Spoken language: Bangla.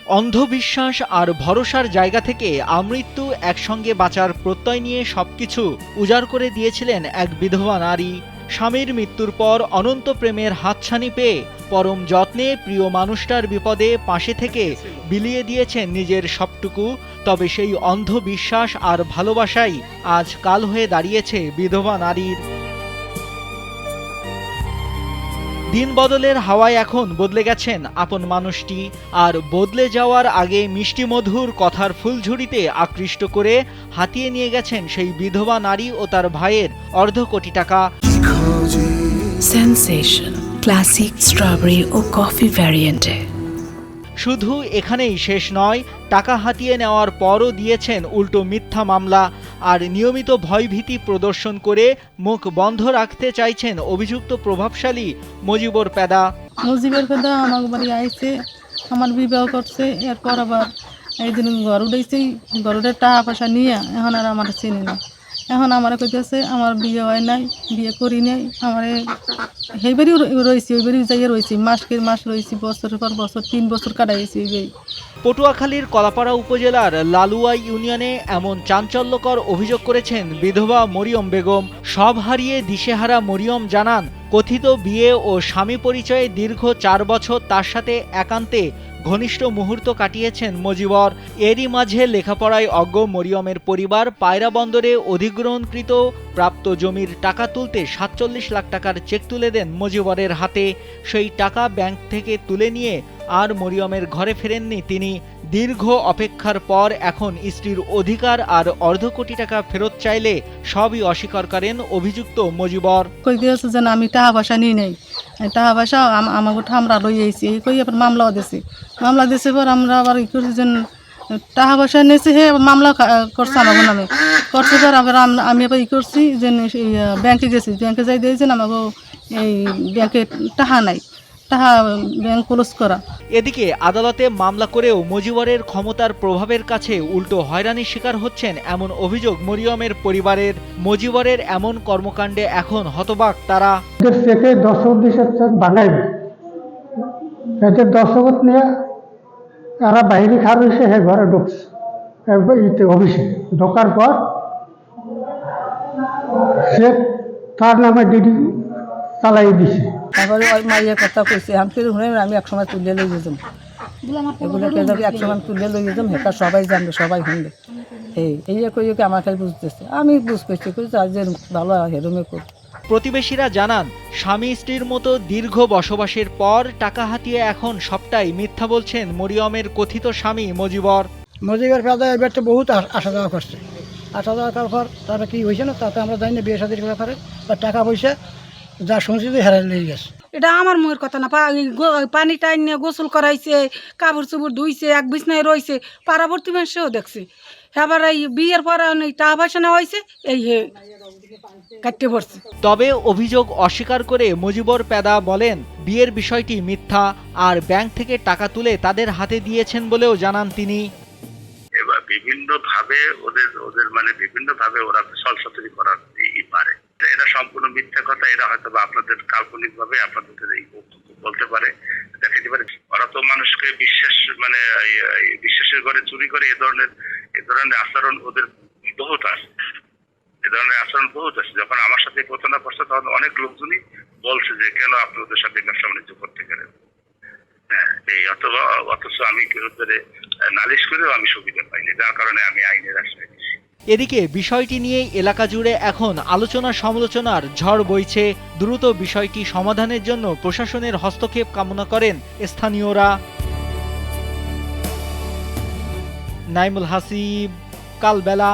অন্ধবিশ্বাস আর ভরসার জায়গা থেকে আমৃত্যু একসঙ্গে বাঁচার প্রত্যয় নিয়ে সবকিছু উজাড় করে দিয়েছিলেন এক বিধবা নারী। স্বামীর মৃত্যুর পর অনন্ত প্রেমের হাতছানি পেয়ে পরম যত্নে প্রিয় মানুষটার বিপদে পাশে থেকে বিলিয়ে দিয়েছেন নিজের সবটুকু। তবে সেই অন্ধবিশ্বাস আর ভালোবাসাই আজ কাল হয়ে দাঁড়িয়েছে বিধবা নারীর। দিন বদলের হাওয়ায় এখন বদলে গেছেন আপন মানুষটি, আর বদলে যাওয়ার আগে মিষ্টি মধুর কথার ফুলঝুরিতে আকৃষ্ট করে হাতিয়ে নিয়ে গেছেন সেই বিধবা নারী ও তার ভাইয়ের অর্ধ কোটি টাকা। সেনসেশন ক্লাসিক স্ট্রবেরি ও কফি ভ্যারিয়েন্টে। শুধু এখানেই শেষ নয়, টাকা হাতিয়ে নেওয়ার পরও দিয়েছেন উল্টো মিথ্যা মামলা আর নিয়মিত ভয়ভীতি প্রদর্শন করে মুখ বন্ধ রাখতে চাইছেন অভিযুক্ত প্রভাবশালী মজিবর পেদা। মজিবর পেদা আমার বাড়ি আইছে, আমার বিবাহ করছে, এরপর আবার এই দিন ঘর উঠেছি, ঘর উঠে টাকা পয়সা নিয়ে এখন আর আমার চিনি না। এখন আমার কইতেছে আমার বিয়ে হয় নাই, বিয়ে করি নাই, আমার সেইবারই রয়েছি, ওইবারই যাইয়ে রয়েছি, মাসকে মাস রয়েছি, বছরের পর বছর 3 বছর কাটাইছি ওইবারই। পটুয়াখালীর কলাপাড়া উপজেলার লালুয়া ইউনিয়নে এমন চাঞ্চল্যকর অভিযোগ করেছেন বিধবা মরিয়ম বেগম। সব হারিয়ে দিশেহারা মরিয়ম জানান, কথিত বিয়ে ও স্বামী পরিচয়ে দীর্ঘ 4 বছর তার সাথে একান্তে ঘনিষ্ঠ মুহূর্ত কাটিয়েছেন মজিবর। এরই মাঝে লেখাপড়ায় অজ্ঞ মরিয়মের পরিবার পায়রা বন্দরে অধিগ্রহণকৃত প্রাপ্ত জমির টাকা তুলতে 47 লাখ টাকার চেক তুলে দেন মজিবরের হাতে। সেই টাকা ব্যাংক থেকে তুলে নিয়ে আর মরিয়মের ঘরে ফেরেননি তিনি। দীর্ঘ অপেক্ষার পর এখন স্ত্রীর অধিকার আর অর্ধ কোটি টাকা ফেরত চাইলে সবই অস্বীকার করেন অভিযুক্ত মজিবর। কই দিয়েছে যে আমি টাকা পয়সা নিই নাই, টাকা পয়সা আমাকে আমরা লই আইছি, কই আবার মামলাও দিছি। মামলা দিছে পর আমরা আবার ই করছি যে টাকা পয়সা নিয়েছি, হে মামলা করছে আমার নামে, করছে পর আবার আমি আবার ই করছি যে ব্যাংকে গেছি, ব্যাংকে যাই দিয়েছেন আমাকে এই ব্যাংকে টাকা নাই, টাকা ব্যাংক ক্লোজ করা। এদিকে আদালতে মামলা করেও মজিবরের ক্ষমতার প্রভাবের কাছে উল্টো হয়রানির শিকার হচ্ছেন এমন অভিযোগ মরিয়মের পরিবারের। মজিবরের এমন কর্মকাণ্ডে এখন হতবাক তারা। থেকে দর্শক দিছে বাঙাইবে এদের দর্শক নিয়ে এরা বাইরে খার হয়েছে, হে ঘরে ঢুকছে অফিসে। ঢোকার পর সে তার নামে ডিডি চালাই দিছে। তারপরে ওই মাইয়ের কথা কইছে, আমি ফিরে শুনে আমি একসময় তুলে লই যেতাম, এগুলো কে যাবে একসময় তুলে লই যেতাম, হেটা সবাই জানবে, সবাই শুনবে। এই কই কি আমার খালি বুঝতেছে, আমি বুঝতেছি কই যে ভালো হেরমে কর। প্রতিবেশীরা জানান, স্বামী স্ত্রীর মতো দীর্ঘ বসবাসের পর টাকা হাতিয়ে এখন সবটাই মিথ্যা বলছেন মরিয়মের কথিত স্বামী মজিবর। মজিবর পেদা এবার তো বহুত আসা যাওয়া করছে, আসা যাওয়া করার পর তারা কি হয়েছে না তাতে আমরা জানি না, বিয়ে শাদীর ব্যাপারে বা টাকা পয়সা যা শুনছি যে হেরাই লেগে গেছে। এটা আমার মুখের কথা না, পানি টাইন নিয়ে গোসল করাইছে, কাপড় চুপড় ধুইছে, এক বিছনায় রয়েছে, পাড়াবর্তী মানুষও দেখছে। এবার এই বিয়ের পরে টাকা পয়সা নেওয়া হয়েছে, এই কাটতে পড়ছে। তবে অভিযোগ অস্বীকার করে মজিবর পেদা বলেন, বিয়ের বিষয়টি মিথ্যা আর ব্যাংক থেকে টাকা তুলে তাদের হাতে দিয়েছেন বলেও জানান তিনি। এবার বিভিন্নভাবে ওদের মানে বিভিন্নভাবে ওরা সলসতরি করার পারে। এটা সম্পূর্ণ মিথ্যা কথা। এটা হয়তো বা আপনাদের কাল্পনিক ভাবে আপনাদের এই বক্তব্য বলতে পারে, দেখাতে পারে। ওরা তো মানুষকে বিশ্বাসের ঘরে চুরি করে। এ ধরনের আচরণ ওদের বহুত আছে, যখন আমার সাথে প্রতারণা করছে তখন অনেক লোকজনই বলছে যে কেন আপনি ওদের সাথে ব্যবসা বাণিজ্য করতে গেলেন। হ্যাঁ, অথচ আমি নালিশ করেও আমি সুবিধা পাইনি, যার কারণে আমি আইনের আশ্রয় নিয়েছি। এদিকে বিষয়টি নিয়ে এলাকা জুড়ে এখন আলোচনা সমালোচনার ঝড় বইছে। দ্রুত বিষয়টি সমাধানের জন্য প্রশাসনের হস্তক্ষেপ কামনা করেন স্থানীয়রা। নাইমুল হাসিব, কালবেলা।